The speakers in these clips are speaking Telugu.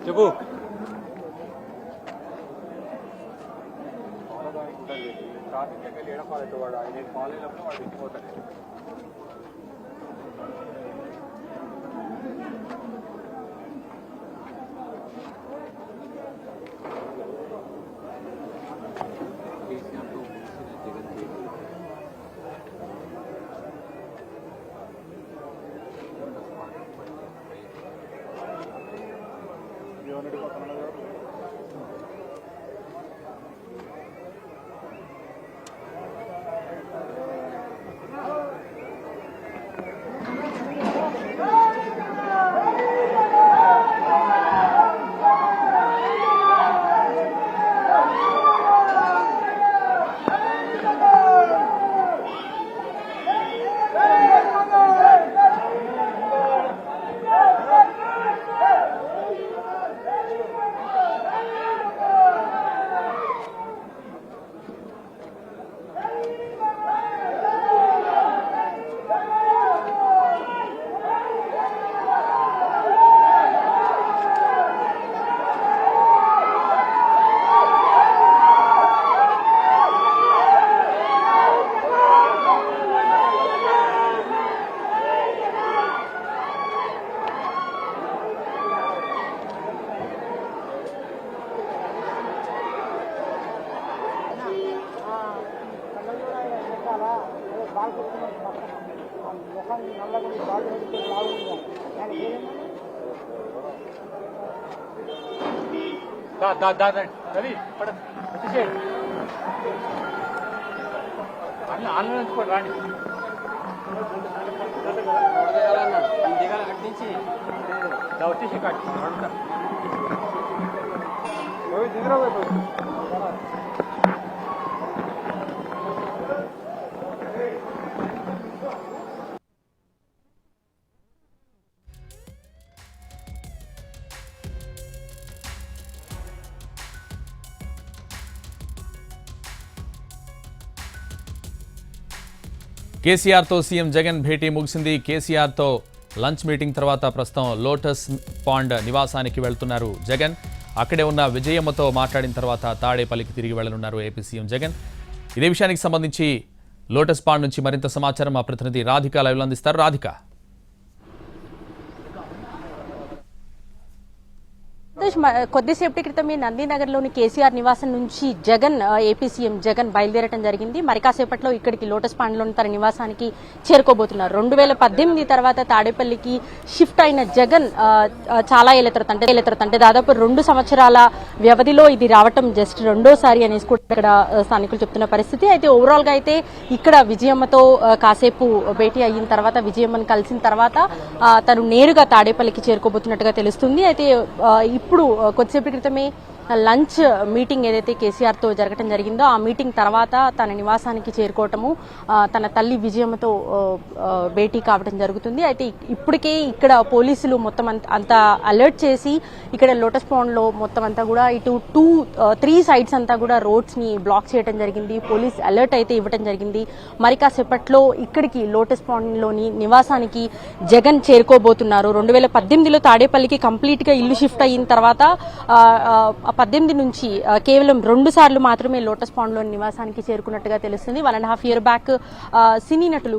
చెప్పు. ఆన్లైన్ రాండి కట్టించి వచ్చేసి కేసీఆర్ తో సీఎం జగన్ భేటీ ముగిసింది. కేసీఆర్ తో లంచ్ మీటింగ్ తర్వాత ప్రస్తుతం లోటస్ పాండ్ నివాసానికి వెళ్తున్నారు జగన్. అక్కడే ఉన్న విజయమ్మతో మాట్లాడిన తర్వాత తాడేపల్లికి తిరిగి వెళ్లనున్నారు ఏపీ సీఎం జగన్. ఇదే విషయానికి సంబంధించి లోటస్ పాండ్ నుంచి మరింత సమాచారం మా ప్రతినిధి రాధిక లైవ్లో అందిస్తారు. రాధిక, కొద్దిసేపటి క్రితమే నందీనగర్లోని కేసీఆర్ నివాసం నుంచి జగన్ ఏపీ సీఎం జగన్ బయలుదేరడం జరిగింది. మరి కాసేపట్లో ఇక్కడికి లోటస్ పాండ్లోని తన నివాసానికి చేరుకోబోతున్నారు. 2018 తర్వాత తాడేపల్లికి షిఫ్ట్ అయిన జగన్ చాలా ఏళ్ల తర్వాత అంటే దాదాపు 2 సంవత్సరాల వ్యవధిలో ఇది రావటం జస్ట్ రెండోసారి అనేసి కూడా ఇక్కడ స్థానికులు చెప్తున్న పరిస్థితి. అయితే ఓవరాల్ గా అయితే ఇక్కడ విజయమ్మతో కాసేపు భేటీ అయిన తర్వాత, విజయమ్మను కలిసిన తర్వాత తను నేరుగా తాడేపల్లికి చేరుకోబోతున్నట్టుగా తెలుస్తుంది. అయితే ఇప్పుడు కొద్దిసేపటి క్రితమే లంచ్ మీటింగ్ ఏదైతే కేసీఆర్ తో జరగడం జరిగిందో ఆ మీటింగ్ తర్వాత తన నివాసానికి చేరుకోవటము, తన తల్లి విజయమ్మతో భేటీ కావడం జరుగుతుంది. అయితే ఇప్పటికే ఇక్కడ పోలీసులు మొత్తం అంతా అలర్ట్ చేసి ఇక్కడ లోటస్ పాండ్ లో మొత్తం అంతా కూడా ఇటు 3 సైడ్స్ అంతా కూడా రోడ్స్ ని బ్లాక్ చేయడం జరిగింది. పోలీస్ అలర్ట్ అయితే ఇవ్వడం జరిగింది. మరి కాసేపట్లో ఇక్కడికి లోటస్ పాండ్ లోని నివాసానికి జగన్ చేరుకోబోతున్నారు. 2018లో తాడేపల్లికి కంప్లీట్ గా ఇల్లు షిఫ్ట్ అయిన తర్వాత 18 నుంచి కేవలం 2 సార్లు మాత్రమే లోటస్ పాండ్ లోని నివాసానికి చేరుకున్నట్టుగా తెలుస్తుంది. 1.5 years బ్యాక్ సినీ నటులు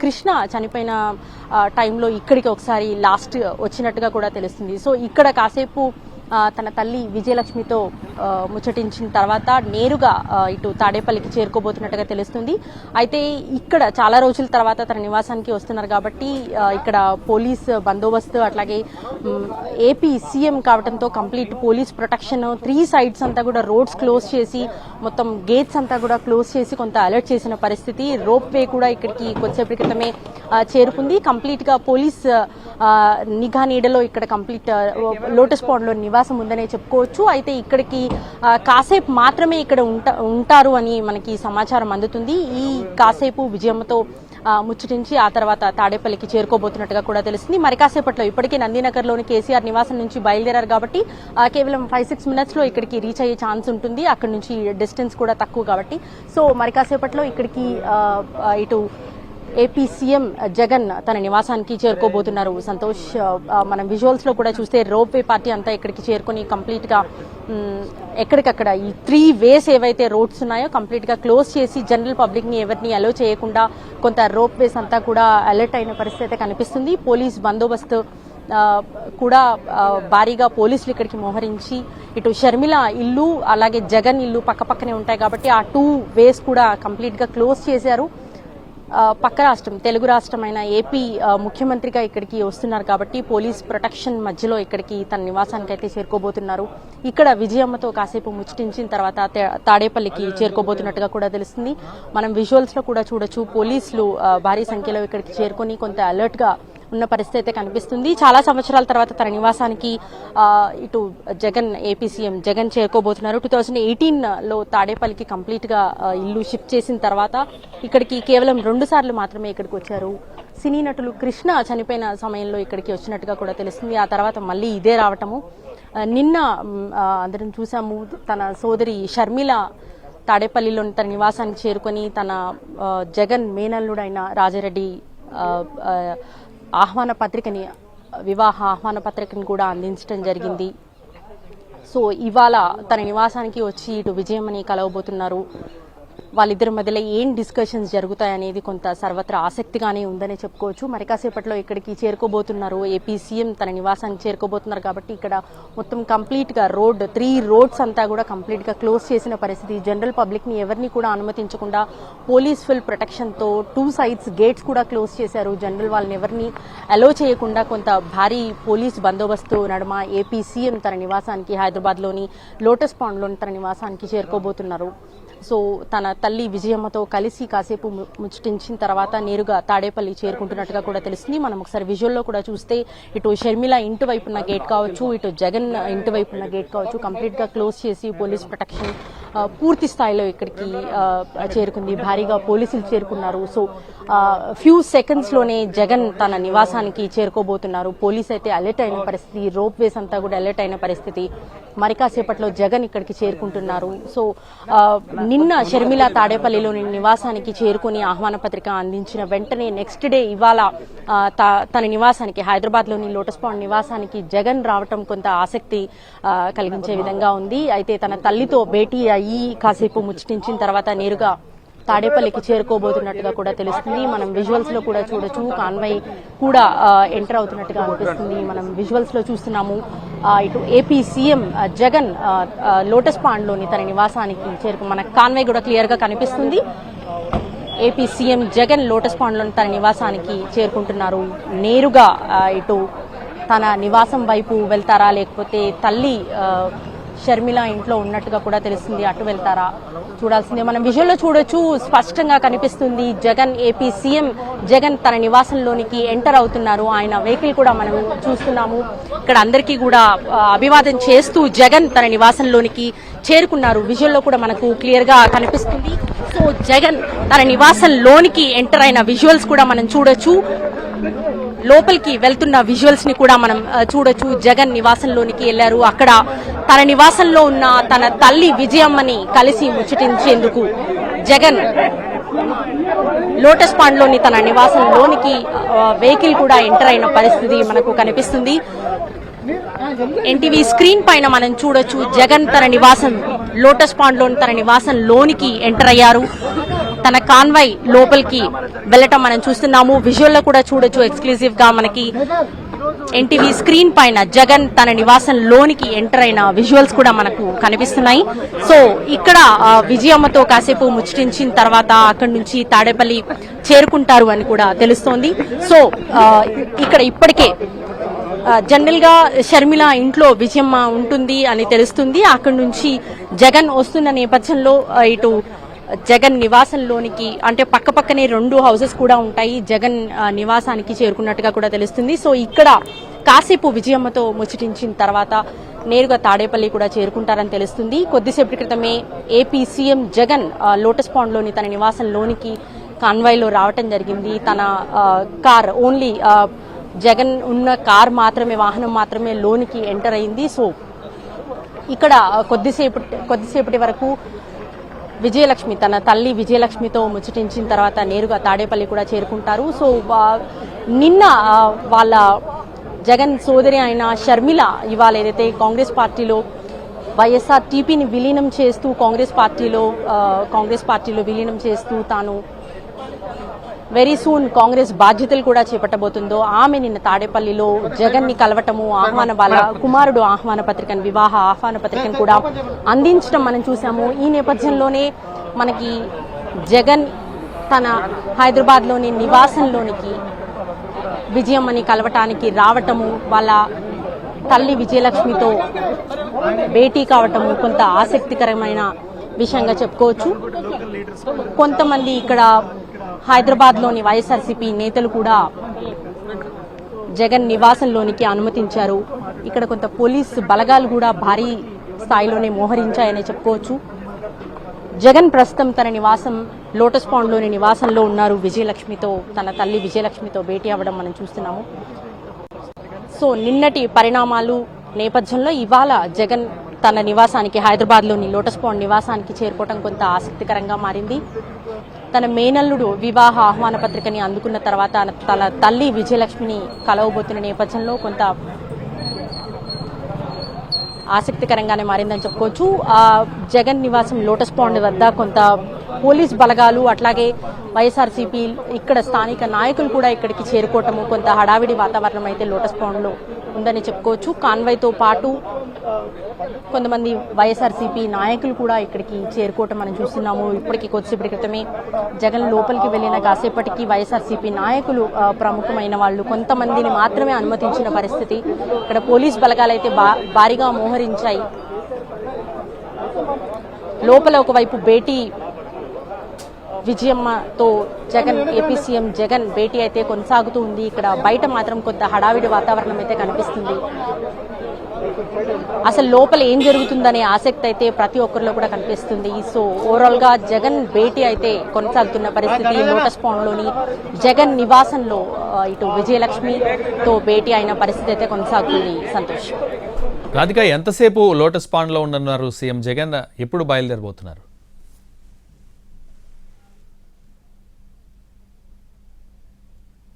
కృష్ణ చనిపోయిన టైంలో ఇక్కడికి ఒకసారి లాస్ట్ వచ్చినట్టుగా కూడా తెలుస్తుంది. సో ఇక్కడ కాసేపు తన తల్లి విజయలక్ష్మితో ముచ్చటించిన తర్వాత నేరుగా ఇటు తాడేపల్లికి చేరుకోబోతున్నట్టుగా తెలుస్తుంది. అయితే ఇక్కడ చాలా రోజుల తర్వాత తన నివాసానికి వస్తున్నారు కాబట్టి ఇక్కడ పోలీస్ బందోబస్తు, అట్లాగే ఏపీ సీఎం కావడంతో కంప్లీట్ పోలీస్ ప్రొటెక్షన్, 3 సైడ్స్ అంతా కూడా రోడ్స్ క్లోజ్ చేసి మొత్తం గేట్స్ అంతా కూడా క్లోజ్ చేసి కొంత అలర్ట్ చేసిన పరిస్థితి. రోప్ వే కూడా ఇక్కడికి కొద్దిసేపటి క్రితమే చేరుకుంది. కంప్లీట్ గా పోలీస్ నిఘా నీడలో ఇక్కడ కంప్లీట్ లోటస్ పాండ్ లో నివాసం ఉందనే చెప్పుకోవచ్చు. అయితే ఇక్కడికి కాసేపు మాత్రమే ఇక్కడ ఉంటారు అని మనకి సమాచారం అందుతుంది. ఈ కాసేపు విజయమ్మతో ముచ్చటించి ఆ తర్వాత తాడేపల్లికి చేరుకోబోతున్నట్టుగా కూడా తెలుస్తుంది. మరి కాసేపట్లో ఇప్పటికే నందీనగర్లోని కేసీఆర్ నివాసం నుంచి బయలుదేరారు కాబట్టి కేవలం 5-6 minutes లో ఇక్కడికి రీచ్ అయ్యే ఛాన్స్ ఉంటుంది. అక్కడ నుంచి డిస్టెన్స్ కూడా తక్కువ కాబట్టి సో మరి కాసేపట్లో ఇక్కడికి ఇటు ఏపీ సీఎం జగన్ తన నివాసానికి చేరుకోబోతున్నారు. సంతోష్, మనం విజువల్స్ లో కూడా చూస్తే రోప్ వే పార్టీ అంతా ఇక్కడికి చేరుకొని కంప్లీట్ గా ఎక్కడికక్కడ ఈ 3 వేస్ ఏవైతే రోడ్స్ ఉన్నాయో కంప్లీట్ గా క్లోజ్ చేసి జనరల్ పబ్లిక్ ని ఎవరిని అలో చేయకుండా కొంత రోప్ వేస్ అంతా కూడా అలర్ట్ అయిన పరిస్థితి కనిపిస్తుంది. పోలీస్ బందోబస్తు కూడా భారీగా పోలీసులు ఇక్కడికి మోహరించి ఇటు షర్మిల ఇల్లు అలాగే జగన్ ఇల్లు పక్కపక్కనే ఉంటాయి కాబట్టి ఆ 2 వేస్ కూడా కంప్లీట్ గా క్లోజ్ చేశారు. పక్క రాష్ట్రం తెలుగు రాష్ట్రమైన ఏపీ ముఖ్యమంత్రిగా ఇక్కడికి వస్తున్నారు కాబట్టి పోలీస్ ప్రొటెక్షన్ మధ్యలో ఇక్కడికి తన నివాసానికి అయితే చేరుకోబోతున్నారు. ఇక్కడ విజయమ్మతో కాసేపు ముచ్చటించిన తర్వాత తాడేపల్లికి చేరుకోబోతున్నట్టుగా కూడా తెలుస్తుంది. మనం విజువల్స్ లో కూడా చూడొచ్చు, పోలీసులు భారీ సంఖ్యలో ఇక్కడికి చేరుకొని కొంత అలర్ట్ గా ఉన్న పరిస్థితి అయితే కనిపిస్తుంది. చాలా సంవత్సరాల తర్వాత తన నివాసానికి ఇటు జగన్ ఏపీ సీఎం జగన్ చేరుకోబోతున్నారు. 2018లో తాడేపల్లికి కంప్లీట్ గా ఇల్లు షిఫ్ట్ చేసిన తర్వాత ఇక్కడికి కేవలం 2 సార్లు మాత్రమే ఇక్కడికి వచ్చారు. సినీ నటులు కృష్ణ చనిపోయిన సమయంలో ఇక్కడికి వచ్చినట్టుగా కూడా తెలుస్తుంది. ఆ తర్వాత మళ్ళీ ఇదే రావటము. నిన్న అందరం చూసాము, తన సోదరి షర్మిల తాడేపల్లిలోని తన నివాసానికి చేరుకొని తన జగన్ మేనల్లుడైన రాజారెడ్డి ఆహ్వాన పత్రికని వివాహ ఆహ్వాన పత్రికని కూడా అందించడం జరిగింది. సో ఇవాళ తన నివాసానికి వచ్చి ఇటు విజయమ్మని కలవబోతున్నారు. వాళ్ళిద్దరి మధ్యలో ఏం డిస్కషన్స్ జరుగుతాయనేది కొంత సర్వత్రా ఆసక్తిగానే ఉందనే చెప్పుకోవచ్చు. మరి కాసేపట్లో ఇక్కడికి చేరుకోబోతున్నారు, ఏపీ సీఎం తన నివాసానికి చేరుకోబోతున్నారు కాబట్టి ఇక్కడ మొత్తం కంప్లీట్ గా 3 రోడ్స్ అంతా కూడా కంప్లీట్ గా క్లోజ్ చేసిన పరిస్థితి. జనరల్ పబ్లిక్ ని ఎవరిని కూడా అనుమతించకుండా పోలీస్ ఫుల్ ప్రొటెక్షన్ తో 2 సైడ్స్ గేట్స్ కూడా క్లోజ్ చేశారు. జనరల్ వాళ్ళని ఎవరిని అలో చేయకుండా కొంత భారీ పోలీస్ బందోబస్తు నడుమ ఏపీ సీఎం తన నివాసానికి హైదరాబాద్ లోని లోటస్ పాండ్ లోని తన నివాసానికి చేరుకోబోతున్నారు. సో తన తల్లి విజయమ్మతో కలిసి కాసేపు ముచ్చటించిన తర్వాత నేరుగా తాడేపల్లి చేరుకుంటున్నట్టుగా కూడా తెలుస్తుంది. మనం ఒకసారి విజువల్లో కూడా చూస్తే ఇటు షర్మిల ఇంటి వైపున్న గేట్ కావచ్చు, ఇటు జగన్ ఇంటి వైపున్న గేట్ కావచ్చు కంప్లీట్ గా క్లోజ్ చేసి పోలీస్ ప్రొటెక్షన్ పూర్తి స్థాయిలో ఇక్కడికి చేరుకుంది. భారీగా పోలీసులు చేరుకున్నారు. సో ఫ్యూ సెకండ్స్ లోనే జగన్ తన నివాసానికి చేరుకోబోతున్నారు. పోలీస్ అయితే అలర్ట్ అయిన పరిస్థితి, రోప్ వేస్ అంతా కూడా అలర్ట్ అయిన పరిస్థితి. మరి కాసేపట్లో జగన్ ఇక్కడికి చేరుకుంటున్నారు. సో నిన్న షర్మిల తాడేపల్లిలోని నివాసానికి చేరుకుని ఆహ్వాన పత్రిక అందించిన వెంటనే నెక్స్ట్ డే ఇవాళ తన నివాసానికి హైదరాబాద్ లోని లోటస్ పాండ్ నివాసానికి జగన్ రావటం కొంత ఆసక్తి కలిగించే విధంగా ఉంది. అయితే తన తల్లితో భేటీ అయ్యి కాసేపు ముచ్చటించిన తర్వాత నేరుగా తాడేపల్లికి చేరుకోబోతున్నట్టుగా కూడా తెలుస్తుంది. మనం విజువల్స్ లో కూడా చూడొచ్చు, కాన్వాయ్ కూడా ఎంటర్ అవుతున్నట్టుగా అనిపిస్తుంది. మనం విజువల్స్ లో చూస్తున్నాము. ఇటు AP CM Jagan Lotus Pond లోని తన నివాసానికి మన కాన్వాయ్ కూడా క్లియర్ గా కనిపిస్తుంది. AP CM Jagan Lotus Pond లోని తన నివాసానికి చేరుకుంటున్నారు. నేరుగా ఇటు తన నివాసం వైపు వెళ్తారా లేకపోతే తల్లి షర్మిల ఇంట్లో ఉన్నట్టుగా కూడా తెలుస్తుంది, అటు వెళ్తారా చూడాల్సిందే. మనం విజువల్లో చూడొచ్చు, స్పష్టంగా కనిపిస్తుంది జగన్ ఏపీ సీఎం జగన్ తన నివాసంలోనికి ఎంటర్ అవుతున్నారు. ఆయన వెహికల్ కూడా మనం చూస్తున్నాము. ఇక్కడ అందరికీ కూడా అభివాదం చేస్తూ జగన్ తన నివాసంలోనికి చేరుకున్నారు. విజువల్లో కూడా మనకు క్లియర్ గా కనిపిస్తుంది. సో జగన్ తన నివాసంలోనికి ఎంటర్ అయిన విజువల్స్ కూడా మనం చూడొచ్చు. లోపలికి వెళ్తున్న విజువల్స్ ని కూడా మనం చూడొచ్చు. జగన్ నివాసంలోనికి వెళ్లారు. అక్కడ తన నివాసంలో ఉన్న తన తల్లి విజయమ్మని కలిసి ముచ్చటించేందుకు జగన్ లోటస్ పాండ్ లోని తన నివాసంలోనికి వెహికల్ కూడా ఎంటర్ అయిన పరిస్థితి మనకు కనిపిస్తుంది. ఎన్టీవీ స్క్రీన్ పైన మనం చూడొచ్చు, జగన్ తన నివాసం లోటస్ పాండ్ లోని తన నివాసంలోనికి ఎంటర్ అయ్యారు. తన కాన్వాయ్ లోపలికి వెళ్లటం మనం చూస్తున్నాము. విజువల్లో కూడా చూడొచ్చు, ఎక్స్క్లూజివ్ గా మనకి ఎన్టీవీ స్క్రీన్ పైన జగన్ తన నివాసంలోనికి ఎంటర్ అయిన విజువల్స్ కూడా మనకు కనిపిస్తున్నాయి. సో ఇక్కడ విజయమ్మతో కాసేపు ముచ్చటించిన తర్వాత అక్కడి నుంచి తాడేపల్లి చేరుకుంటారు అని కూడా తెలుస్తోంది. సో ఇక్కడ ఇప్పటికే జనరల్ గా షర్మిల ఇంట్లో విజయమ్మ ఉంటుంది అని తెలుస్తుంది. అక్కడి నుంచి జగన్ వస్తున్న నేపథ్యంలో ఇటు జగన్ నివాసంలోనికి అంటే పక్కపక్కనే 2 హౌసెస్ కూడా ఉంటాయి. జగన్ నివాసానికి చేరుకున్నట్టుగా కూడా తెలుస్తుంది. సో ఇక్కడ కాసేపు విజయమ్మతో ముచ్చటించిన తర్వాత నేరుగా తాడేపల్లి కూడా చేరుకుంటారని తెలుస్తుంది. కొద్దిసేపటి క్రితమే AP CM Jagan Lotus Pond లోని తన నివాసంలోనికి కాన్వాయ్లో రావటం జరిగింది. తన కార్ ఓన్లీ జగన్ ఉన్న కార్ మాత్రమే, వాహనం మాత్రమే లోనికి ఎంటర్ అయింది. సో ఇక్కడ కొద్దిసేపటి వరకు విజయలక్ష్మి తన తల్లి విజయలక్ష్మితో ముచ్చటించిన తర్వాత నేరుగా తాడేపల్లి కూడా చేరుకుంటారు. సో నిన్న వాళ్ళ జగన్ సోదరి అయిన షర్మిల ఇవాళ ఏదైతే కాంగ్రెస్ పార్టీలో వైఎస్ఆర్టీపీని విలీనం చేస్తూ కాంగ్రెస్ పార్టీలో విలీనం చేస్తూ తాను వెరీ సూన్ కాంగ్రెస్ బాధ్యతలు కూడా చేపట్టబోతుందో ఆమె నిన్న తాడేపల్లిలో జగన్ ని కలవటము, వాళ్ళ కుమారుడు ఆహ్వాన పత్రికను, వివాహ ఆహ్వాన పత్రికను కూడా అందించడం మనం చూసాము. ఈ నేపథ్యంలోనే మనకి జగన్ తన హైదరాబాద్లోని నివాసంలోనికి విజయమ్మని కలవటానికి రావటము, వాళ్ళ తల్లి విజయలక్ష్మితో భేటీ కావటము కొంత ఆసక్తికరమైన విషయంగా చెప్పుకోవచ్చు. కొంతమంది ఇక్కడ హైదరాబాద్లోని వైఎస్ఆర్సీపీ నేతలు కూడా జగన్ నివాసంలోనికి అనుమతించారు. ఇక్కడ కొంత పోలీస్ బలగాలు కూడా భారీ స్థాయిలోనే మోహరించాయని చెప్పుకోవచ్చు. జగన్ ప్రస్తుతం తన నివాసం లోటస్ పాండ్లోని నివాసంలో ఉన్నారు. విజయలక్ష్మితో, తన తల్లి విజయలక్ష్మితో భేటీ అవ్వడం మనం చూస్తున్నాము. సో నిన్నటి పరిణామాలు నేపథ్యంలో ఇవాళ జగన్ తన నివాసానికి, హైదరాబాద్లోని లోటస్ పాండ్ నివాసానికి చేరుకోవడం కొంత ఆసక్తికరంగా మారింది. తన మేనల్లుడు వివాహ ఆహ్వాన పత్రికని అందుకున్న తర్వాత తన తల్లి విజయలక్ష్మిని కలవబోతున్న నేపథ్యంలో కొంత ఆసక్తికరంగానే మారిందని చెప్పుకోవచ్చు. జగన్ నివాసం లోటస్ పాండ్ వద్ద కొంత పోలీస్ బలగాలు, అట్లాగే వైఎస్ఆర్సీపీ ఇక్కడ స్థానిక నాయకులు కూడా ఇక్కడికి చేరుకోవటము, కొంత హడావిడి వాతావరణం అయితే లోటస్ పాండ్లో ఉందని చెప్పుకోవచ్చు. కాన్వాయ్తో పాటు కొంతమంది వైఎస్ఆర్సీపీ నాయకులు కూడా ఇక్కడికి చేరుకోవటం మనం చూస్తున్నాము. ఇప్పటికీ కొద్దిసేపటి క్రితమే జగన్ లోపలికి వెళ్లిన కాసేపటికి వైఎస్ఆర్సీపీ నాయకులు, ప్రముఖమైన వాళ్ళు కొంతమందిని మాత్రమే అనుమతించిన పరిస్థితి. ఇక్కడ పోలీస్ బలగాలు అయితే భారీగా మోహరించాయి. లోపల ఒకవైపు భేటీ విజయమ్మతో ఏపీ సీఎం జగన్ భేటీ అయితే కొనసాగుతూ ఉంది. ఇక్కడ బయట మాత్రం కొంత హడావిడి వాతావరణం అయితే కనిపిస్తుంది. అసలు లోపల ఏం జరుగుతుందనే ఆసక్తి అయితే ప్రతి ఒక్కరిలో కూడా కనిపిస్తుంది. సో ఓవరాల్ గా జగన్ భేటీ అయితే కొనసాగుతున్న పరిస్థితి. లోటస్ పాండ్లోని జగన్ నివాసంలో ఇటు విజయలక్ష్మితో భేటీ అయిన పరిస్థితి అయితే కొనసాగుతుంది. సంతోష్, రాధిక, ఎంతసేపు లోటస్ పాండ్లో ఉండనున్నారు సీఎం జగన్? ఎప్పుడు బయలుదేరబోతున్నారు?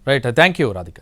Right, thank you Radhika.